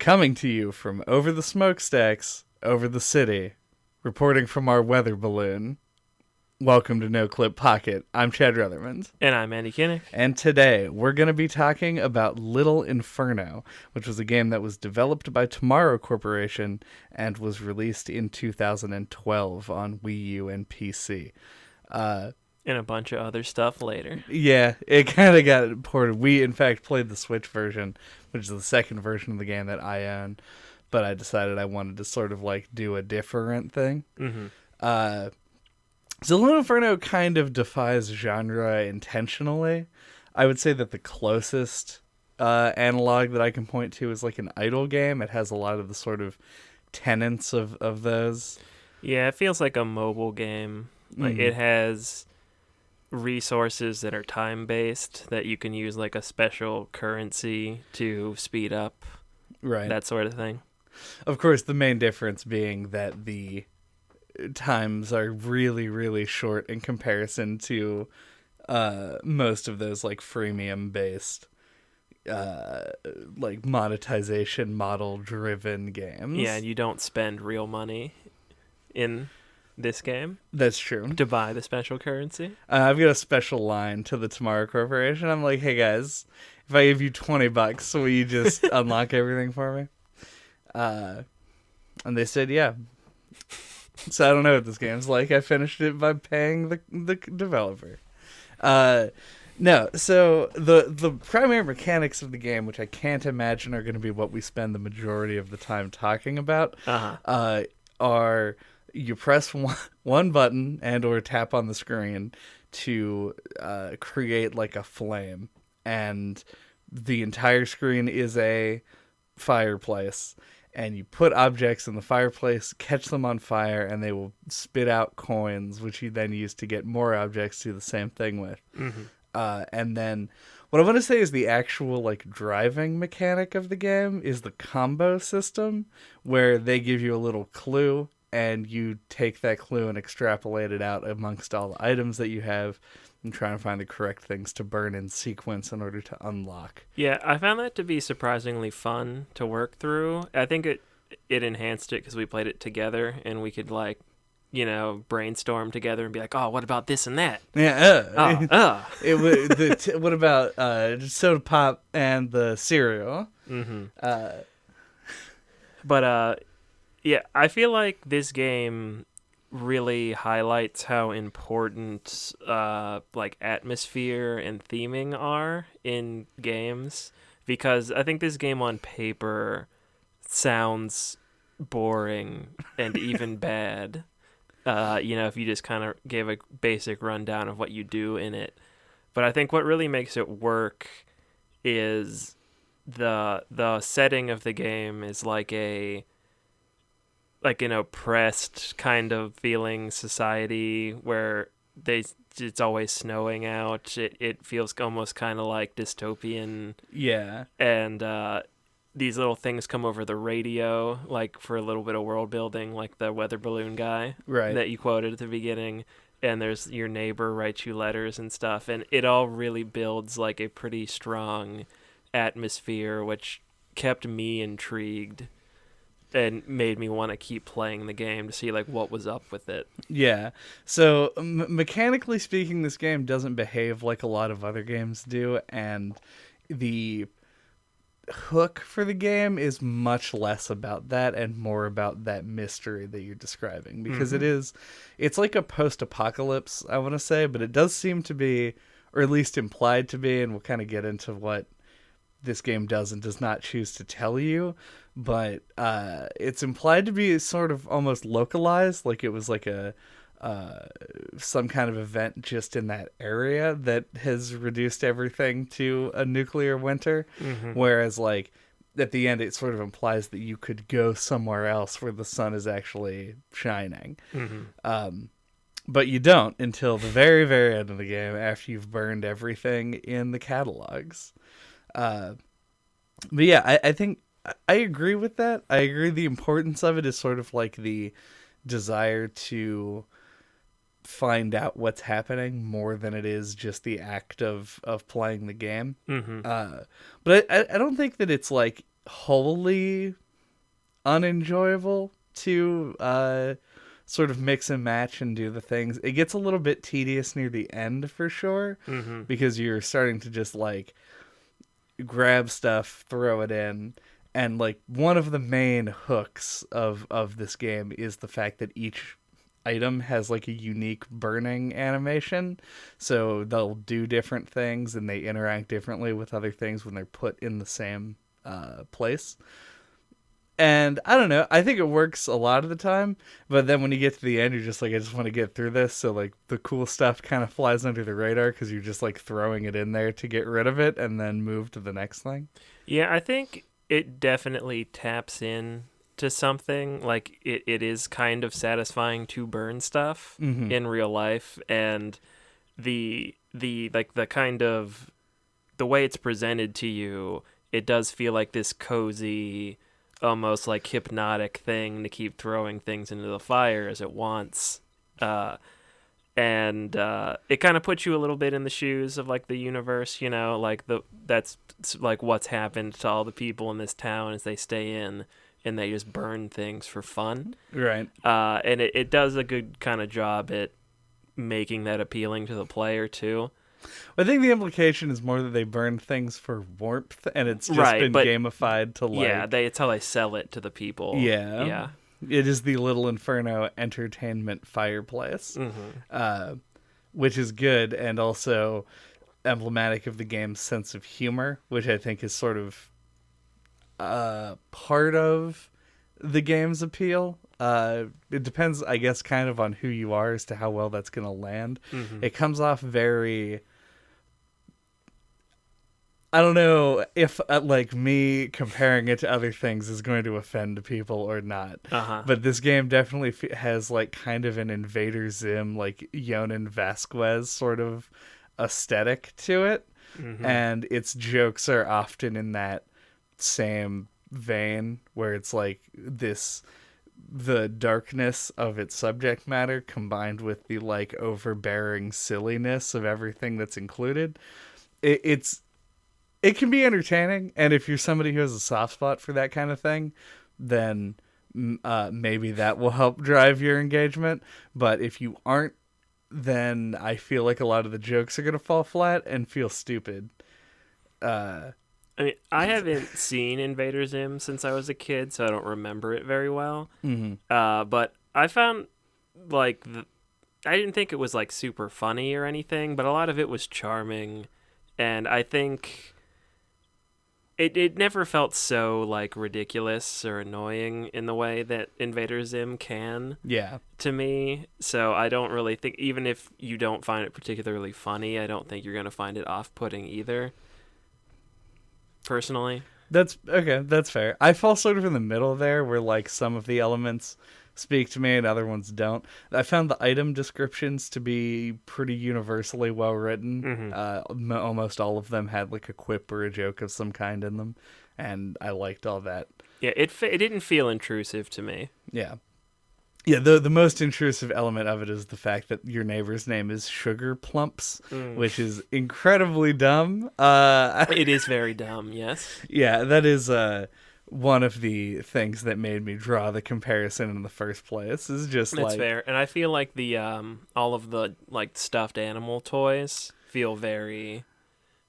Coming to you from over the smokestacks, over the city, reporting from our weather balloon. Welcome to NOCLIP Pocket. I'm Chad Ruthermond. And I'm Andy Kinnick. And today we're going to be talking about Little Inferno, which was a game that was developed by Tomorrow Corporation and was released in 2012 on Wii U and PC. And a bunch of other stuff later. Yeah, it kind of got ported. We, in fact, played the Switch version, which is the second version of the game that I own. But I decided I wanted to sort of like do a different thing. Mm-hmm. So Little Inferno kind of defies genre intentionally. I would say that the closest analog that I can point to is like an idle game. It has a lot of the sort of tenets of those. Yeah, it feels like a mobile game. Like it has resources that are time-based that you can use like a special currency to speed up. Right. That sort of thing. Of course, the main difference being that the times are really, really short in comparison to most of those like freemium-based like monetization model-driven games. Yeah, and you don't spend real money in this game. That's true. To buy the special currency. I've got a special line to the Tomorrow Corporation. I'm like, hey guys, if I give you $20, will you just unlock everything for me? And they said, yeah. So I don't know what this game's like. I finished it by paying the developer. No, so the primary mechanics of the game, which I can't imagine are going to be what we spend the majority of the time talking about, are you press one button and or tap on the screen to create like a flame, and the entire screen is a fireplace. And you put objects in the fireplace, catch them on fire, and they will spit out coins, which you then use to get more objects to do the same thing with. Mm-hmm. And then what I want to say is the actual like driving mechanic of the game is the combo system, where they give you a little clue, and you take that clue and extrapolate it out amongst all the items that you have, and trying to find the correct things to burn in sequence in order to unlock. Yeah, I found that to be surprisingly fun to work through. I think it enhanced it because we played it together and we could like, brainstorm together and be like, oh, what about this and that? Yeah. What about soda pop and the cereal? Mm-hmm. But yeah, I feel like this game really highlights how important like atmosphere and theming are in games, because I think this game on paper sounds boring and even bad, if you just kind of gave a basic rundown of what you do in it. But I think what really makes it work is the setting of the game is like an oppressed kind of feeling society where it's always snowing out. It feels almost kind of like dystopian. Yeah. And these little things come over the radio, like for a little bit of world building, like the weather balloon guy that you quoted at the beginning. And there's your neighbor writes you letters and stuff. And it all really builds like a pretty strong atmosphere, which kept me intrigued and made me want to keep playing the game to see like what was up with it. Yeah. So mechanically speaking, this game doesn't behave like a lot of other games do, and the hook for the game is much less about that and more about that mystery that you're describing, because it's like a post-apocalypse, I want to say, but it does seem to be, or at least implied to be, and we'll kind of get into what this game does and does not choose to tell you, but it's implied to be sort of almost localized, like it was like some kind of event just in that area that has reduced everything to a nuclear winter. Whereas like at the end it sort of implies that you could go somewhere else where the sun is actually shining. But you don't until the very, very end of the game, after you've burned everything in the catalogs. But yeah, I think I agree with that. I agree the importance of it is sort of like the desire to find out what's happening more than it is just the act of playing the game. But I don't think that it's like wholly unenjoyable to sort of mix and match and do the things. It gets a little bit tedious near the end for sure, because you're starting to just like grab stuff, throw it in, and like one of the main hooks of this game is the fact that each item has like a unique burning animation, so they'll do different things and they interact differently with other things when they're put in the same place. And I don't know, I think it works a lot of the time, but then when you get to the end, you're just like, I just want to get through this. So like the cool stuff kind of flies under the radar because you're just like throwing it in there to get rid of it and then move to the next thing. Yeah, I think it definitely taps in to something. Like it is kind of satisfying to burn stuff in real life, and the like the kind of the way it's presented to you, it does feel like this cozy, almost like hypnotic thing to keep throwing things into the fire as it wants. And it kind of puts you a little bit in the shoes of like the universe, you know, like that's like what's happened to all the people in this town as they stay in and they just burn things for fun. Right. And it does a good kind of job at making that appealing to the player too. I think the implication is more that they burn things for warmth, and it's just been gamified to like... Yeah, it's how they sell it to the people. Yeah. Yeah. It is the Little Inferno entertainment fireplace, which is good and also emblematic of the game's sense of humor, which I think is sort of part of the game's appeal. It depends, I guess, kind of on who you are as to how well that's going to land. It comes off very... I don't know if, like, me comparing it to other things is going to offend people or not. But this game definitely has, like, kind of an Invader Zim, like, Yonan Vasquez sort of aesthetic to it. And its jokes are often in that same vein, where it's, like, the darkness of its subject matter combined with the, like, overbearing silliness of everything that's included. It can be entertaining, and if you're somebody who has a soft spot for that kind of thing, then maybe that will help drive your engagement. But if you aren't, then I feel like a lot of the jokes are going to fall flat and feel stupid. I mean, I haven't seen Invader Zim since I was a kid, so I don't remember it very well. But I found, like, I didn't think it was, like, super funny or anything, but a lot of it was charming, and I think... It never felt so, like, ridiculous or annoying in the way that Invader Zim can. Yeah. To me. So I don't really think, even if you don't find it particularly funny, I don't think you're going to find it off-putting either. Personally. That's fair. I fall sort of in the middle there, where, like, some of the elements speak to me and other ones don't. I found the item descriptions to be pretty universally well written. Almost all of them had like a quip or a joke of some kind in them, and I liked all that. Yeah, it didn't feel intrusive to me. Yeah, the most intrusive element of it is the fact that your neighbor's name is Sugar Plumps, which is incredibly dumb. It is very dumb, yes. Yeah, that is one of the things that made me draw the comparison in the first place. Is just That's fair. And I feel like the all of the like stuffed animal toys feel very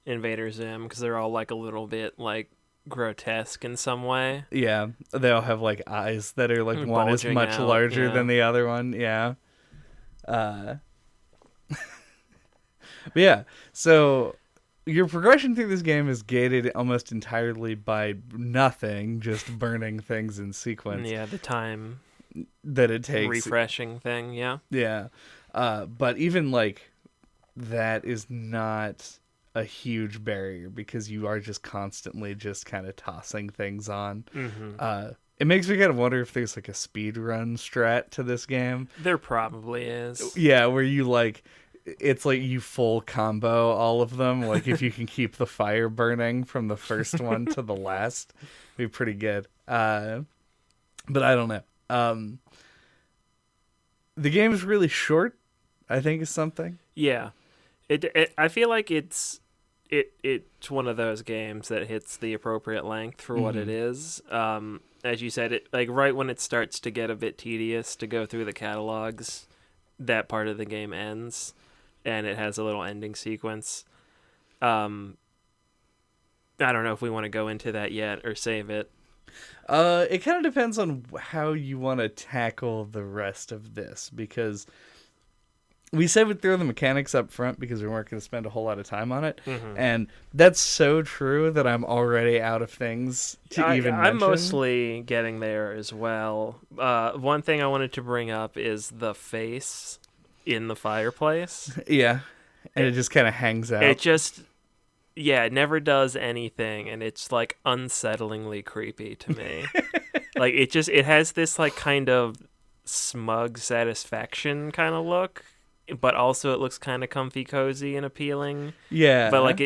Invader Zim, because they're all like a little bit like grotesque in some way. Yeah, they all have like eyes that are like one is much larger than the other one. Yeah. But yeah, so your progression through this game is gated almost entirely by nothing, just burning things in sequence. Yeah, the time that it takes. Refreshing thing, yeah. Yeah. But even like that is not a huge barrier, because you are just constantly just kind of tossing things on. It makes me kind of wonder if there's like a speed run strat to this game. There probably is. Yeah, where you like... It's like you full combo all of them. Like if you can keep the fire burning from the first one to the last, it'd be pretty good. But I don't know. The game is really short, I think, is something. Yeah. I feel like it's it's one of those games that hits the appropriate length for what it is. As you said, it like right when it starts to get a bit tedious to go through the catalogs, that part of the game ends, and it has a little ending sequence. I don't know if we want to go into that yet or save it. It kind of depends on how you want to tackle the rest of this, because we said we'd throw the mechanics up front because we weren't going to spend a whole lot of time on it. And that's so true that I'm already out of things to even mention. I'm mostly getting there as well. One thing I wanted to bring up is the face in the fireplace. Yeah. And it just kind of hangs out. It never does anything, and it's like unsettlingly creepy to me. Like it has this like kind of smug satisfaction kind of look, but also it looks kind of comfy, cozy, and appealing. Yeah. But like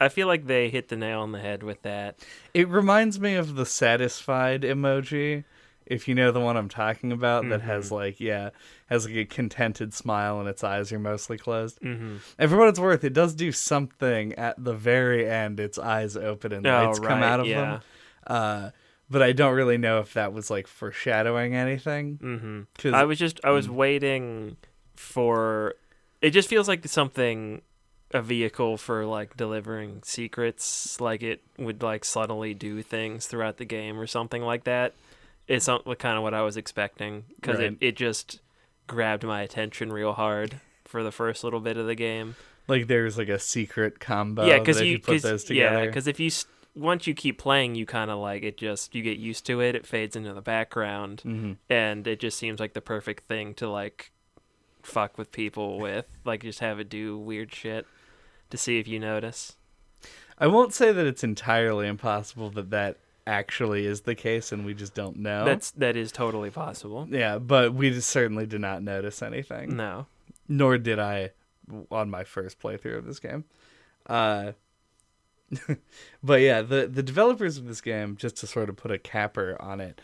I feel like they hit the nail on the head with that. It reminds me of the satisfied emoji, if you know the one I'm talking about, that has like a contented smile and its eyes are mostly closed. And for what it's worth, it does do something at the very end. Its eyes open and lights come out of them. But I don't really know if that was like foreshadowing anything. I was waiting for. It just feels like a vehicle for like delivering secrets. Like it would like subtly do things throughout the game or something like that. It's kind of what I was expecting, because it just grabbed my attention real hard for the first little bit of the game. Like there's like a secret combo. Yeah, because you put those together. Yeah, because once you keep playing, you kind of like you get used to it. It fades into the background, and it just seems like the perfect thing to like fuck with people with, like just have it do weird shit to see if you notice. I won't say that it's entirely impossible that actually is the case and we just don't know. That is totally possible. Yeah, but we just certainly did not notice anything. No. Nor did I on my first playthrough of this game. But yeah, the developers of this game, just to sort of put a capper on it,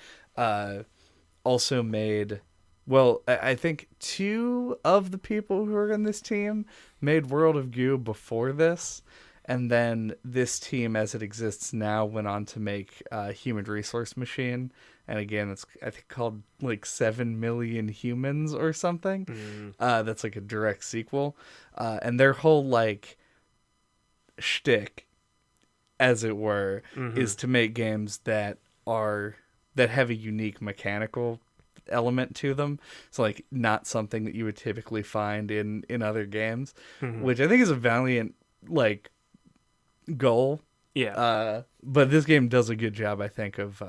also made, well, I think 2 of the people who are in this team made World of Goo before this. And then this team, as it exists now, went on to make Human Resource Machine. And again, it's, I think, called like 7 Million Humans or something. That's like a direct sequel. And their whole like shtick, as it were, is to make games that have a unique mechanical element to them. So like not something that you would typically find in other games, which I think is a valiant like goal. But this game does a good job, I think, of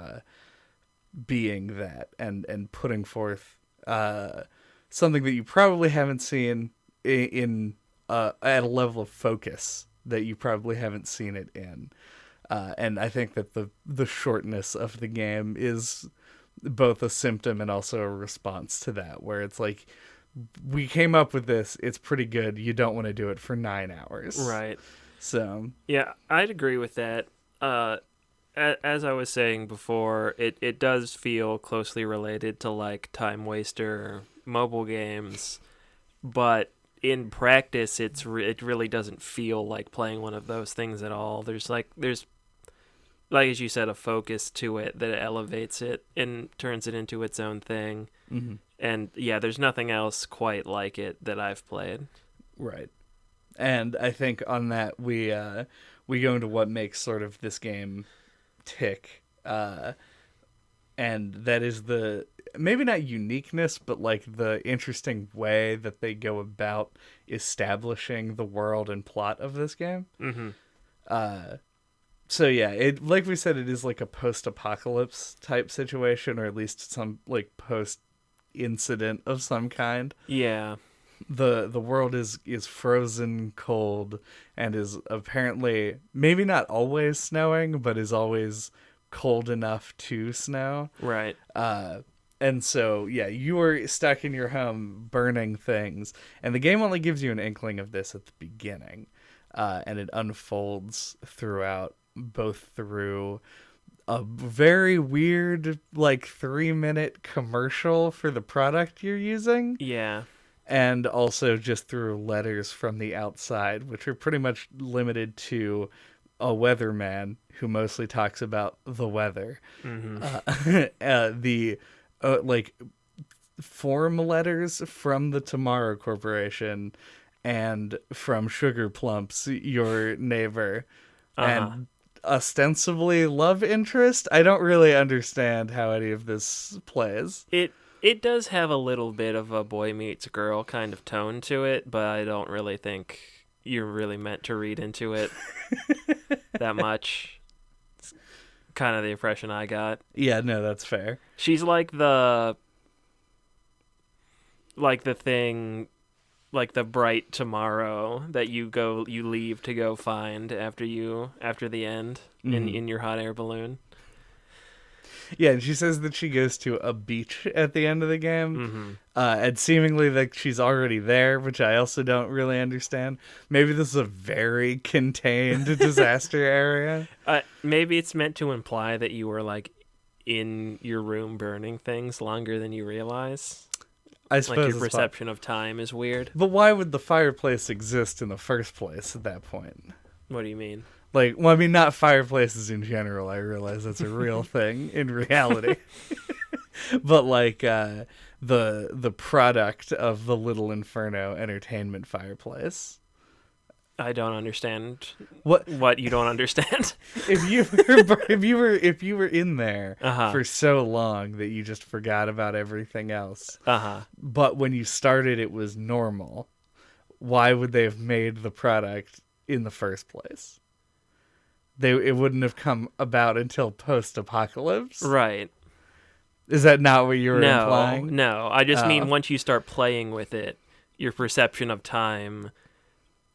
being that and putting forth something that you probably haven't seen in at a level of focus that you probably haven't seen it in. And I think that the shortness of the game is both a symptom and also a response to that, where it's like, we came up with this, it's pretty good, you don't want to do it for 9 hours. Right. So yeah, I'd agree with that. As I was saying before, it does feel closely related to like time waster mobile games, but in practice, it really doesn't feel like playing one of those things at all. There's as you said, a focus to it that elevates it and turns it into its own thing. And yeah, there's nothing else quite like it that I've played. Right. And I think on that we go into what makes sort of this game tick, and that is the, maybe not uniqueness, but like the interesting way that they go about establishing the world and plot of this game. So yeah, it, like we said, it is like a post-apocalypse type situation, or at least some like post-incident of some kind. Yeah. The world is frozen cold and is apparently maybe not always snowing, but is always cold enough to snow. Right. And so, yeah, you are stuck in your home burning things, and the game only gives you an inkling of this at the beginning, and it unfolds throughout, both through a very weird, like, 3-minute commercial for the product you're using. Yeah. and also just through letters from the outside, which are pretty much limited to a weatherman who mostly talks about the weather. The like form letters from the Tomorrow Corporation and from Sugar Plumps, your neighbor, and ostensibly love interest. I don't really understand how any of this plays. It does have a little bit of a boy meets girl kind of tone to it, but I don't really think you're really meant to read into it that much. It's kind of the impression I got. Yeah, no, that's fair. She's like the thing, like the bright tomorrow that you leave to go find after the end in your hot air balloon. Yeah, and she says that she goes to a beach at the end of the game, and seemingly that she's already there, which I also don't really understand. Maybe this is a very contained disaster area. Maybe it's meant to imply that you were like in your room burning things longer than you realize. I suppose like your perception of time is weird. But why would the fireplace exist in the first place at that point? What do you mean? Like, well, I mean, not fireplaces in general. I realize that's a real thing in reality. But like the product of the Little Inferno entertainment fireplace. I don't understand what you don't understand. if you were in there Uh-huh. for so long that you just forgot about everything else. Uh-huh. But when you started, it was normal. Why would they have made the product in the first place? It wouldn't have come about until post-apocalypse. Right. Is that not what you were implying? No. I just mean once you start playing with it, your perception of time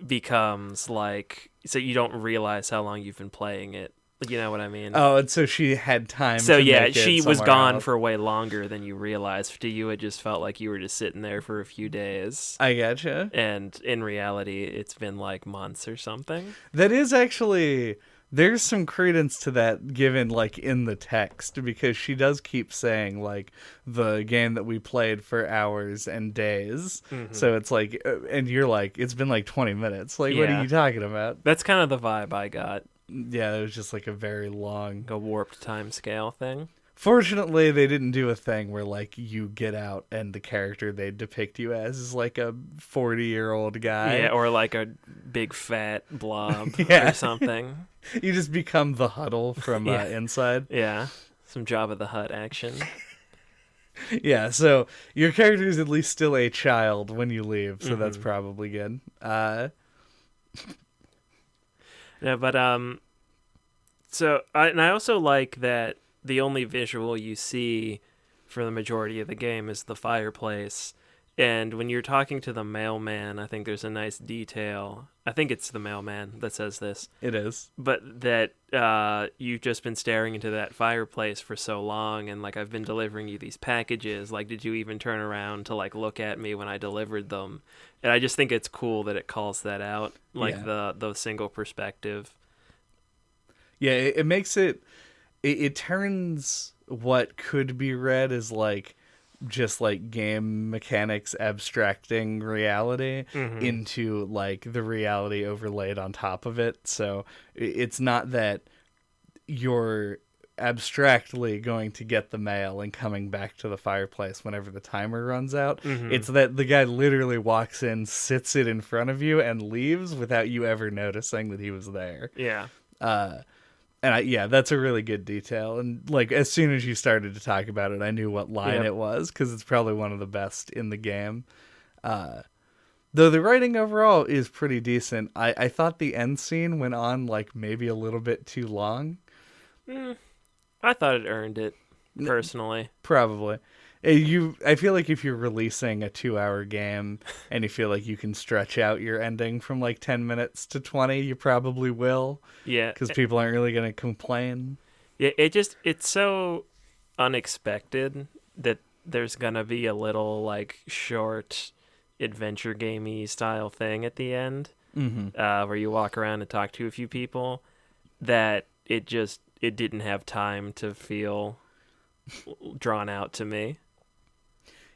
becomes like, so you don't realize how long you've been playing it. You know what I mean? Oh, and so she had time. So to yeah, make it she was somewhere gone else. for way longer than you realized. To you, it just felt like you were just sitting there for a few days. I gotcha. And in reality, it's been like months or something. That is actually... There's some credence to that given, like, in the text, because she does keep saying, like, the game that we played for hours and days. So it's like, and you're like, it's been like 20 minutes. Like, what are you talking about? That's kind of the vibe I got. Yeah, it was just like a very long... A warped time scale thing. Fortunately, they didn't do a thing where, like, you get out and the character they depict you as is, like, a 40-year-old guy. Yeah, or like a big fat blob or something. You just become the Huddle from Inside. Yeah, some Jabba the Hutt action. Yeah, so your character is at least still a child when you leave, so that's probably good. Yeah, but so I also like that the only visual you see for the majority of the game is the fireplace. And when you're talking to the mailman, I think there's a nice detail. I think it's the mailman that says this. It is. But that you've just been staring into that fireplace for so long, and like I've been delivering you these packages. Like, did you even turn around to like look at me when I delivered them? And I just think it's cool that it calls that out, like the single perspective. Yeah, it makes it turns what could be read as like just like game mechanics abstracting reality into like the reality overlaid on top of it. So it's not that you're abstractly going to get the mail and coming back to the fireplace whenever the timer runs out. It's that the guy literally walks in, sits it in front of you, and leaves without you ever noticing that he was there. Yeah. And that's a really good detail. And like as soon as you started to talk about it, I knew what line it was, because it's probably one of the best in the game. Though the writing overall is pretty decent. I thought the end scene went on like maybe a little bit too long. I thought it earned it, personally. Probably. I feel like if you're releasing a 2-hour game and you feel like you can stretch out your ending from like 10 minutes to 20, you probably will. Yeah. Because people aren't really going to complain. Yeah, it's so unexpected that there's going to be a little like short adventure gamey style thing at the end where you walk around and talk to a few people, that it didn't have time to feel drawn out to me.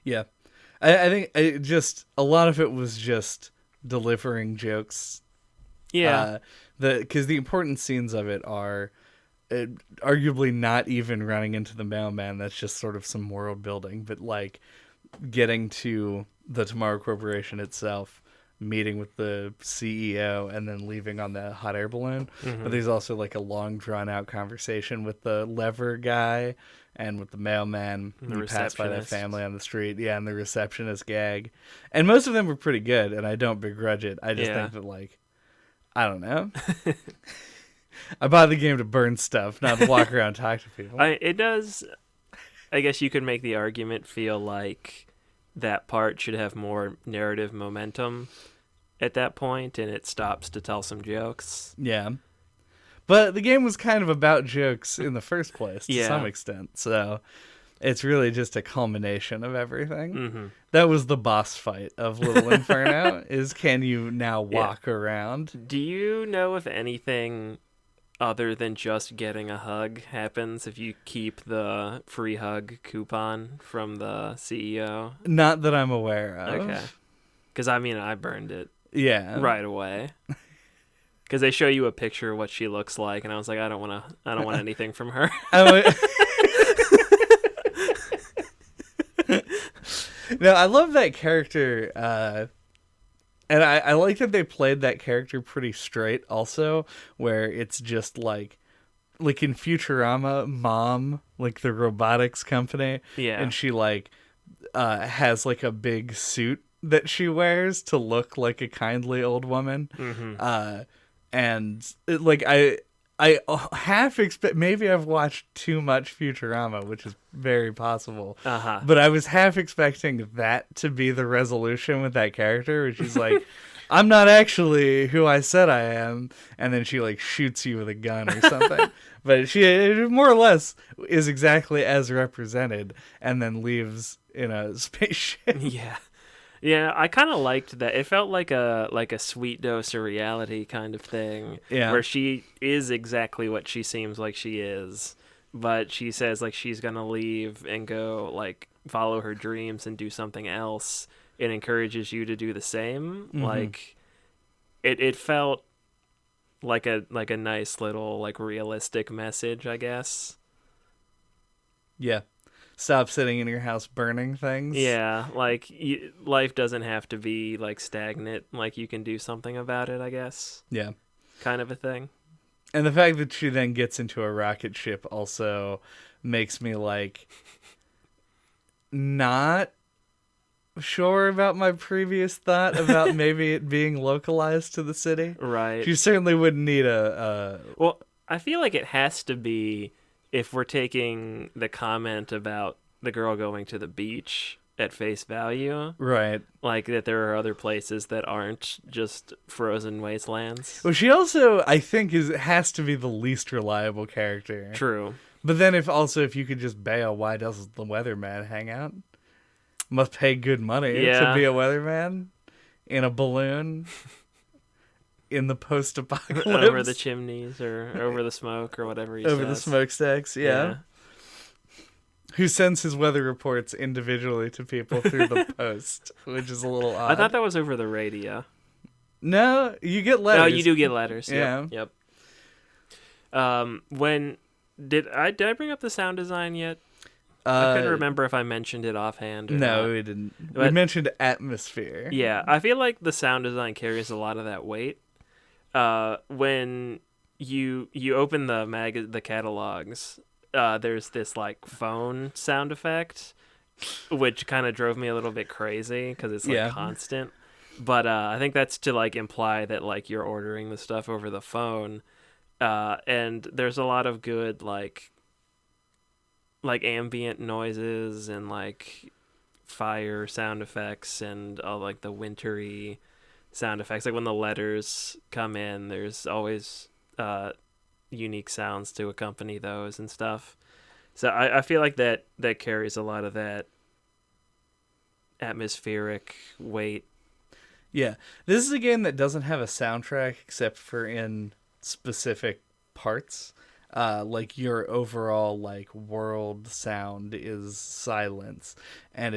Yeah. I think just a lot of it was just delivering jokes. Yeah. Because the important scenes of it are arguably not even running into the mailman. That's just sort of some world building, but like getting to the Tomorrow Corporation itself, meeting with the CEO, and then leaving on the hot air balloon. Mm-hmm. But there's also like a long drawn out conversation with the lever guy and with the mailman. The You pass by that receptionist. family on the street. Yeah, and the receptionist gag. And most of them were pretty good, and I don't begrudge it. I just Yeah. think that, like, I don't know. I bought the game to burn stuff, not to walk around and talk to people. It does. I guess you could make the argument feel like that part should have more narrative momentum at that point, and it stops to tell some jokes. Yeah. But the game was kind of about jokes in the first place to Yeah. some extent. So it's really just a culmination of everything. Mm-hmm. That was the boss fight of Little Inferno, is can you now walk around? Do you know if anything other than just getting a hug happens if you keep the free hug coupon from the CEO? Not that I'm aware of. Okay. Because, I mean, I burned it Yeah. right away. Because they show you a picture of what she looks like, and I was like, I don't want anything from her. No, I love that character, and I like that they played that character pretty straight also, where it's just like in Futurama, Mom, like the robotics company, Yeah. and she like has like a big suit that she wears to look like a kindly old woman. Mm-hmm. And like I half expect, maybe I've watched too much Futurama, which is very possible. Uh-huh. But I was half expecting that to be the resolution with that character, which is like, I'm not actually who I said I am, and then she like shoots you with a gun or something. But she more or less is exactly as represented, and then leaves in a spaceship. Yeah. Yeah, I kind of liked that. It felt like a sweet dose of reality kind of thing, Yeah. where she is exactly what she seems like she is, but she says like she's gonna leave and go like follow her dreams and do something else. It encourages you to do the same. Mhm. Like it felt like a nice little like realistic message, I guess. Yeah. Stop sitting in your house burning things. Yeah, like life doesn't have to be like stagnant. Like you can do something about it, I guess. Yeah. Kind of a thing. And the fact that she then gets into a rocket ship also makes me like not sure about my previous thought about maybe it being localized to the city. Right. She certainly wouldn't need a Well, I feel like it has to be if we're taking the comment about the girl going to the beach at face value, right. like that there are other places that aren't just frozen wastelands. Well, she also, I think, has to be the least reliable character. True. But then if you could just bail, why doesn't the weatherman hang out? Must pay good money to Yeah. be a weatherman in a balloon in the post-apocalypse. Over the chimneys or over the smoke or whatever he Over the says. smokestacks, yeah. Who sends his weather reports individually to people through the post, which is a little odd. I thought that was over the radio. No, you get letters. No, you do get letters. Yeah. Yep. When did I bring up the sound design yet? I couldn't remember if I mentioned it offhand or No, not. we didn't. We But- mentioned atmosphere. Yeah, I feel like the sound design carries a lot of that weight. When you open the catalogs, there's this like phone sound effect, which kind of drove me a little bit crazy because it's like constant. But I think that's to like imply that like you're ordering the stuff over the phone, and there's a lot of good like ambient noises and like fire sound effects and like the wintry sound effects. Like when the letters come in, there's always unique sounds to accompany those and stuff. So I feel like that carries a lot of that atmospheric weight. Yeah. This is a game that doesn't have a soundtrack except for in specific parts. like your overall like world sound is silence, and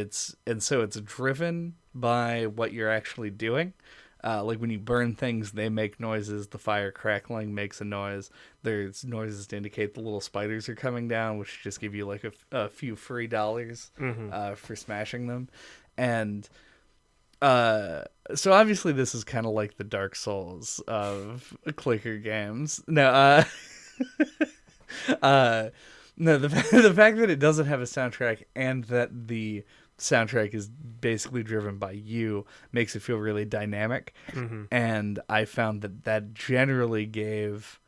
so it's driven by what you're actually doing. Like when you burn things, they make noises. The fire crackling makes a noise. There's noises to indicate the little spiders are coming down, which just give you like a few free dollars for smashing them. And so obviously this is kind of like the Dark Souls of clicker games. No, no, the fact that it doesn't have a soundtrack and that the soundtrack is basically driven by you makes it feel really dynamic. And I found that generally gave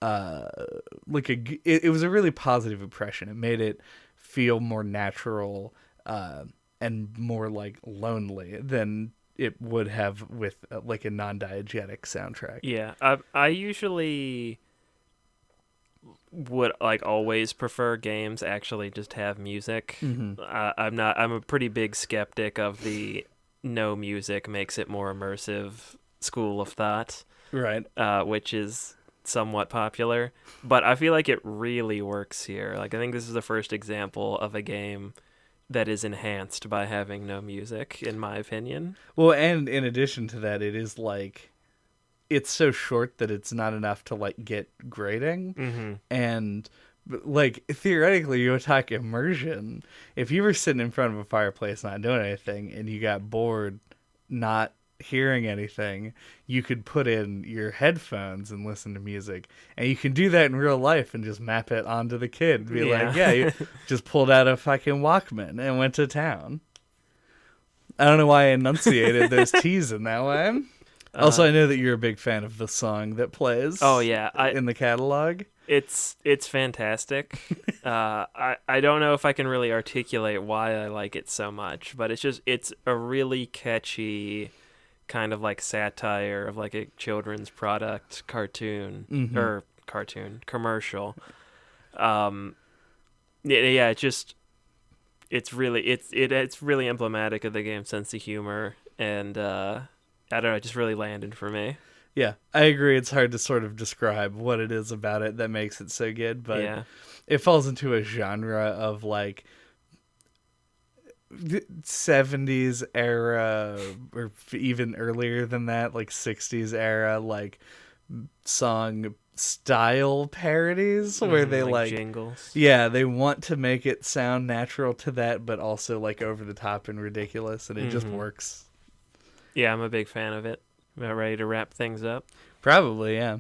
like it was a really positive impression. It made it feel more natural and more like lonely than it would have with like a non-diegetic soundtrack. Yeah, I usually would like always prefer games actually just have music. I'm a pretty big skeptic of the no music makes it more immersive school of thought, Right. which is somewhat popular, but I feel like it really works here. Like I think this is the first example of a game that is enhanced by having no music, in my opinion. Well, and in addition to that, it is like it's so short that it's not enough to like get grading. And like theoretically you attack immersion. If you were sitting in front of a fireplace not doing anything and you got bored not hearing anything, you could put in your headphones and listen to music, and you can do that in real life and just map it onto the kid. Be like, yeah, you just pulled out a fucking Walkman and went to town. I don't know why I enunciated those T's in that way. Also, I know that you're a big fan of the song that plays. Oh yeah, in the catalog. It's fantastic. I don't know if I can really articulate why I like it so much, but it's a really catchy kind of like satire of like a children's product cartoon or commercial. Yeah, it's really emblematic of the game's sense of humor, and I don't know, it just really landed for me. Yeah, I agree. It's hard to sort of describe what it is about it that makes it so good, but it falls into a genre of like 70s era, or even earlier than that, like 60s era, like song style parodies where they like jingles. Yeah, they want to make it sound natural to that, but also like over the top and ridiculous, and it just works. Yeah, I'm a big fan of it. Am I ready to wrap things up? Probably, yeah.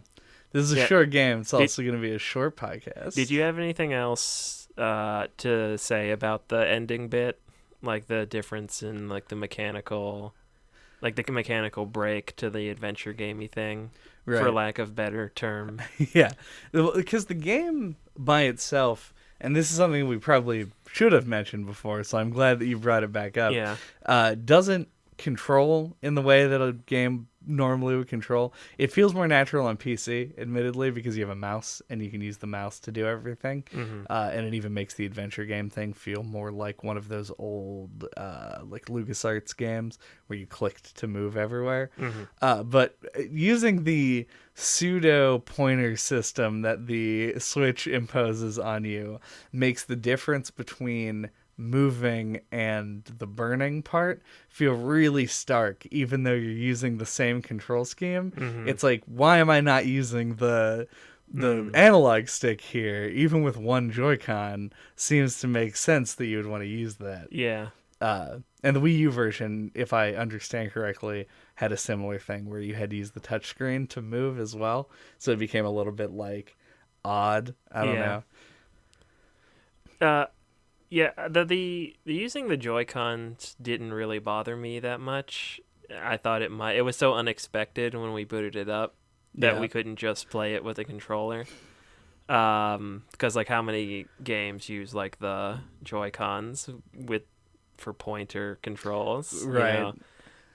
This is a short game. It's also going to be a short podcast. Did you have anything else to say about the ending bit? Like the difference in like the mechanical break to the adventure gamey thing, for lack of better term. Yeah, because the game by itself, and this is something we probably should have mentioned before, so I'm glad that you brought it back up. Yeah. Doesn't control in the way that a game normally would control. It feels more natural on PC, admittedly, because you have a mouse and you can use the mouse to do everything. And it even makes the adventure game thing feel more like one of those old like LucasArts games where you clicked to move everywhere. But using the pseudo pointer system that the Switch imposes on you makes the difference between moving and the burning part feel really stark, even though you're using the same control scheme. It's like, why am I not using the analog stick here? Even with one Joy-Con, seems to make sense that you would want to use that. Yeah. And the Wii U version, if I understand correctly, had a similar thing where you had to use the touchscreen to move as well, so it became a little bit like odd. I don't know. Yeah, the using the Joy-Cons didn't really bother me that much. I thought it might. It was so unexpected when we booted it up that we couldn't just play it with a controller. Because like how many games use like the Joy-Cons for pointer controls, right? You know?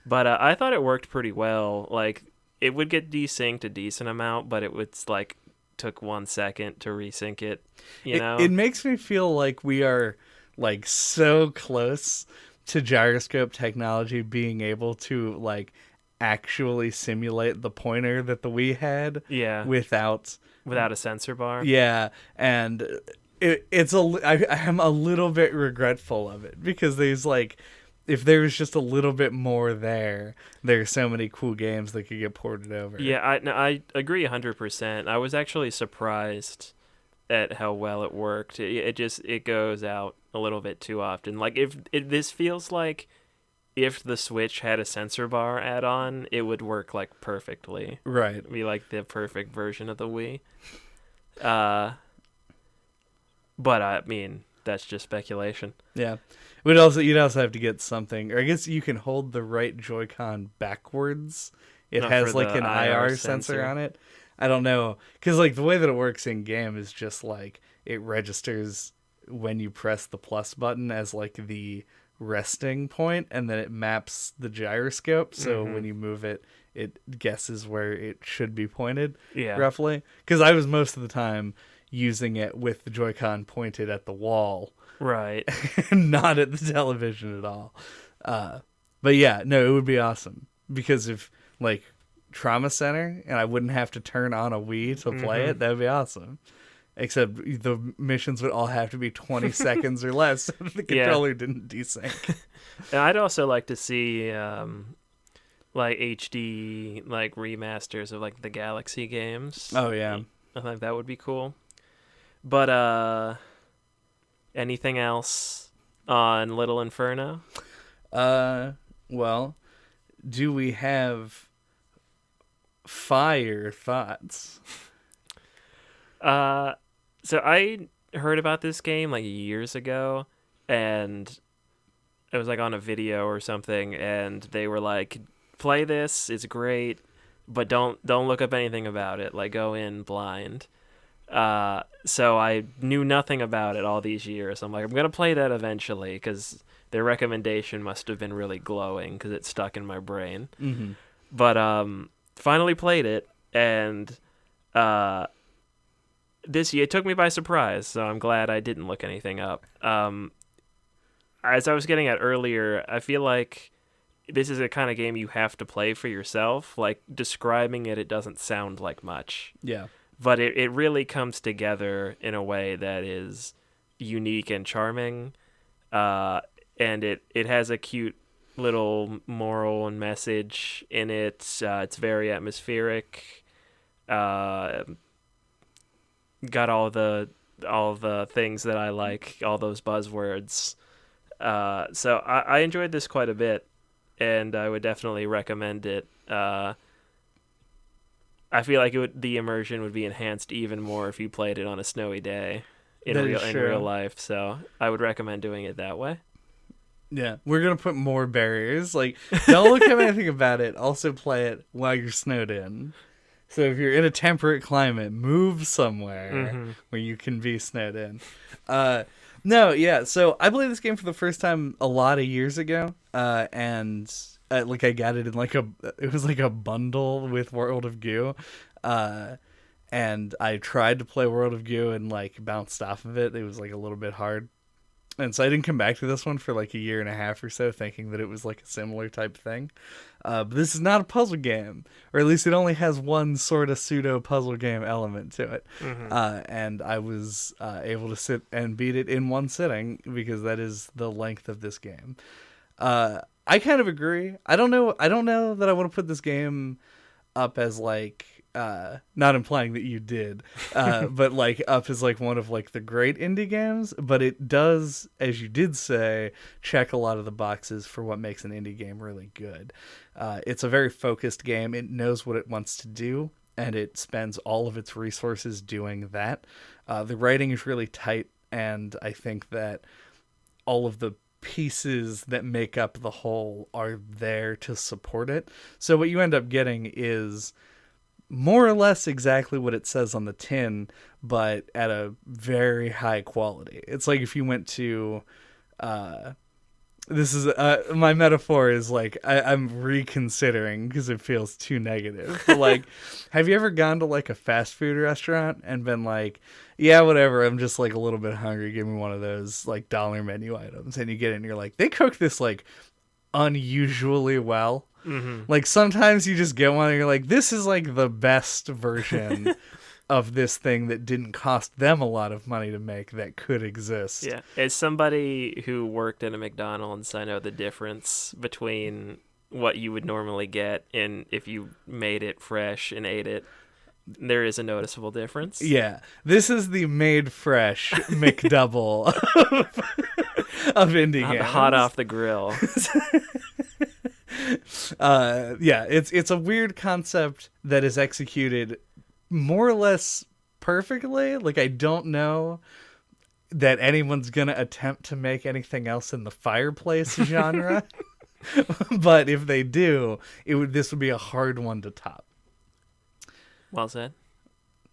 But I thought it worked pretty well. Like it would get desynced a decent amount, but it would like took 1 second to resync it. You know, it makes me feel like we are like so close to gyroscope technology being able to like actually simulate the pointer that the Wii had. Yeah. Without without a sensor bar. Yeah, and I am a little bit regretful of it because there's like, if there was just a little bit more there's so many cool games that could get ported over. Yeah, I agree 100%. I was actually surprised at how well it worked. It goes out a little bit too often. Like if this feels like if the Switch had a sensor bar add-on, it would work like perfectly. Right. It'd be like the perfect version of the Wii. But I mean, that's just speculation. Yeah. You'd also have to get something, or I guess you can hold the right Joy-Con backwards. It has like an IR sensor on it. I don't know, because like the way that it works in game is just like it registers when you press the plus button as like the resting point, and then it maps the gyroscope, so when you move it, it guesses where it should be pointed, roughly. Because I was most of the time using it with the Joy-Con pointed at the wall, right, not at the television at all. But yeah, no, it would be awesome because if like Trauma Center and I wouldn't have to turn on a Wii to play it, that would be awesome. Except the missions would all have to be 20 seconds or less so the controller didn't desync. And I'd also like to see like HD like remasters of like the Galaxy games. Oh yeah. I think that would be cool. But anything else on Little Inferno? Well, do we have fire thoughts? So I heard about this game like years ago, and it was like on a video or something, and they were like, play this, it's great, but don't look up anything about it, like go in blind. So I knew nothing about it all these years. I'm like, I'm gonna play that eventually because their recommendation must have been really glowing because it stuck in my brain. But finally played it, and this year it took me by surprise, so I'm glad I didn't look anything up. As I was getting at earlier, I feel like this is a kind of game you have to play for yourself. Like, describing it doesn't sound like much. Yeah. But it really comes together in a way that is unique and charming. And it has a cute little moral and message in it. It's very atmospheric. Got all the things that I like, all those buzzwords. So I enjoyed this quite a bit, and I would definitely recommend it. I feel like the immersion would be enhanced even more if you played it on a snowy day in real life. So I would recommend doing it that way. Yeah, we're gonna put more barriers. Like, don't look up anything about it. Also, play it while you're snowed in. So if you're in a temperate climate, move somewhere where you can be snowed in. No, yeah. So I played this game for the first time a lot of years ago, and like I got it in it was like a bundle with World of Goo, and I tried to play World of Goo and like bounced off of it. It was like a little bit hard. And so I didn't come back to this one for like a year and a half or so, thinking that it was like a similar type thing. But this is not a puzzle game, or at least it only has one sort of pseudo puzzle game element to it. And I was able to sit and beat it in one sitting because that is the length of this game. I kind of agree. I don't know that I want to put this game up as like, not implying that you did, but like up as like one of like the great indie games, but it does, as you did say, check a lot of the boxes for what makes an indie game really good. It's a very focused game. It knows what it wants to do, and it spends all of its resources doing that. The writing is really tight, and I think that all of the pieces that make up the whole are there to support it. So what you end up getting is more or less exactly what it says on the tin, but at a very high quality. It's like if you went to, this is, my metaphor is like, I'm reconsidering because it feels too negative. But like, have you ever gone to like a fast food restaurant and been like, yeah, whatever, I'm just like a little bit hungry, give me one of those like dollar menu items. And you get it and you're like, they cook this like unusually well. Like sometimes you just get one and you're like, this is like the best version of this thing that didn't cost them a lot of money to make that could exist. Yeah. As somebody who worked at a McDonald's, I know the difference between what you would normally get and if you made it fresh and ate it. There is a noticeable difference. Yeah. This is the made fresh McDouble of indie games. Hot off the grill. Yeah, it's a weird concept that is executed more or less perfectly. Like, I don't know that anyone's gonna attempt to make anything else in the Fireplace genre. But if they do, this would be a hard one to top. Well said.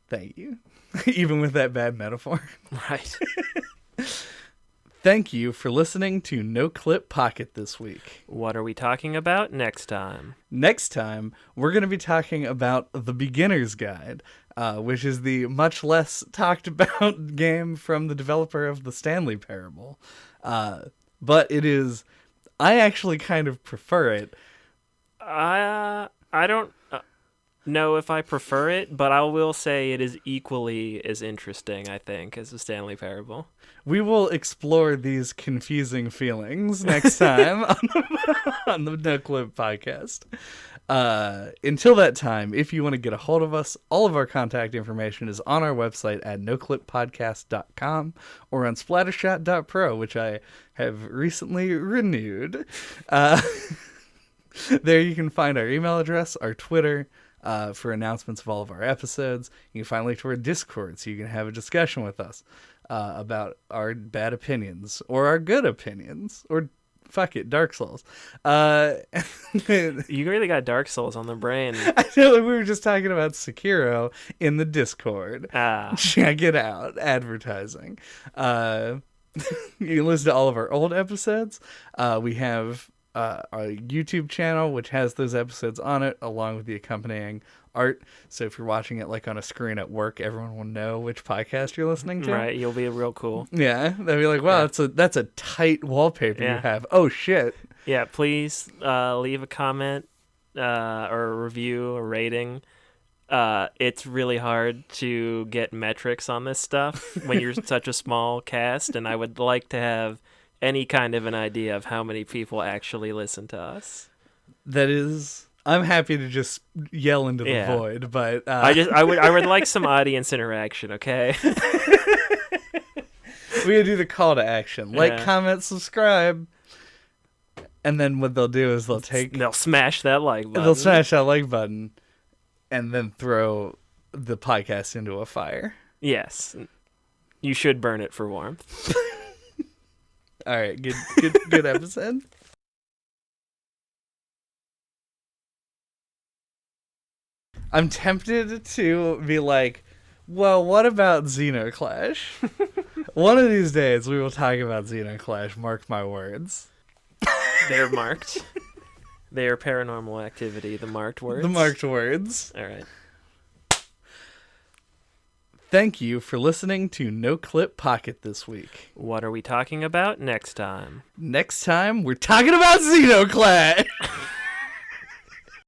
Thank you. Even with that bad metaphor. Right. Thank you for listening to NOCLIP Pocket this week. What are we talking about next time? Next time, we're going to be talking about The Beginner's Guide, which is the much less talked about game from the developer of the Stanley Parable. But it is... I actually kind of prefer it. I don't know if I prefer it, but I will say it is equally as interesting, I think, as the Stanley Parable. We will explore these confusing feelings next time on the NOCLIP podcast. Until that time, if you want to get a hold of us, all of our contact information is on our website at noclippodcast.com or on splattershot.pro, which I have recently renewed. There you can find our email address, our Twitter, for announcements of all of our episodes. You can find a link to our Discord so you can have a discussion with us about our bad opinions or our good opinions, or fuck it, Dark Souls. You really got Dark Souls on the brain. I know, we were just talking about Sekiro in the Discord. Check it out. Advertising. You can listen to all of our old episodes. We have our YouTube channel, which has those episodes on it, along with the accompanying art. So if you're watching it like on a screen at work, everyone will know which podcast you're listening to. Right, you'll be real cool. Yeah, they'll be like, wow, that's a tight wallpaper you have. Oh, shit. Yeah, please leave a comment or a review, a rating. It's really hard to get metrics on this stuff when you're such a small cast, and I would like to have any kind of an idea of how many people actually listen to us. That is... I'm happy to just yell into the void, but I would like some audience interaction, okay? We gotta do the call to action. Like, comment, subscribe. And then what they'll do is they'll smash that like button. They'll smash that like button and then throw the podcast into a fire. Yes. You should burn it for warmth. All right, good episode. I'm tempted to be like, well, what about Xenoclash? One of these days we will talk about Xenoclash, mark my words. They're marked. They are Paranormal Activity, the marked words. The marked words. All right. Thank you for listening to NOCLIP Pocket this week. What are we talking about next time? Next time, we're talking about Xenoclash!